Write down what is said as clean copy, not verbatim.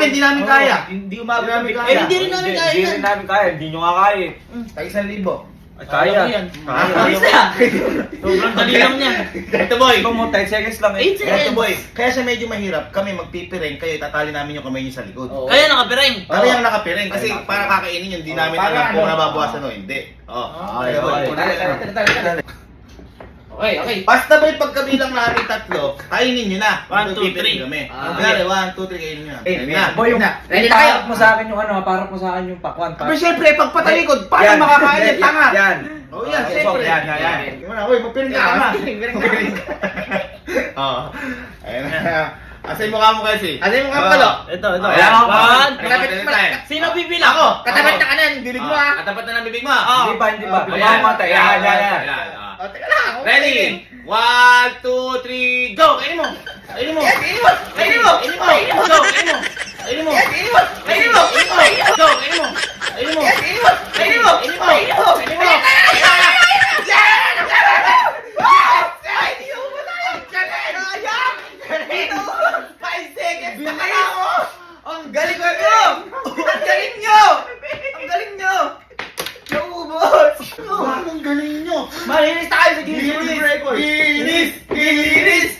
Hindi namin kaya. Hindi umabot Hindi namin kami. kaya. Hindi rin namin kaya Hindi yan. rin namin kaya. Hindi nyo nga kaya eh. Tag 1,000. Ay, kaya. yan. Kaya. Isa. Sobrang dali lang niya. Ganito boy. Ikaw mo, 10 seconds lang eh. 8 Ganito seconds. boy. Kaya siya medyo mahirap. Kami magpipiring. Kayo itatali namin yung kamay niyo sa likod. Oo. Kaya nakapireng. Kami ang nakapiring kasi para kakainin yun. Hindi namin para alam kung ano? nababawasan o hindi. Ay, Kaya, boy, ay. kunwari- Okay. Basta boy, pagkabilang namin tatlo, kainin nyo na. 1, 2, Pipiring 3. kami. Ah, Kunwari, 1, 2, 3, kainin nyo na. Eh, Ayun na. boy, yung Ready na kayo? parap mo sa akin yung ano, parap mo sa akin yung pakwan. Pero syempre, pag patalikod, paano makakain yan? Tanga! Yan. Oh, yan, Okay, syempre. yan. Yung na, uy, magpiring ka tama. Piring ka. Magpiring ka. Oo. Ayun na. Asa yung mukha mo kasi? Ano yung mga palo? Ito. Ayan ako. One. Katapat Sino bibilang? Ako. Katapat na kanan. Dilig mo ah. Katapat na ng bibig mo. Hindi pa. Ayan. Baba mo tayo. Yan. Oh, teka lang. Ready? 1, 2, 3, go! Kainin mo! Kainin mo! Kainin mo! Kainin mo! Kainin mo! Go! Kainin mo! Kainin mo! Kainin mo! Kainin mo! Go! Kainin mo! Kainin mo! Kainin mo! Kainin mo! Kainin mo! Kainin mo! Ang galing ko! Ang galing nyo! Ang galing nyo! Naubos! Ang galing nyo! Malinis tayo sa Guinness Record! Guinness!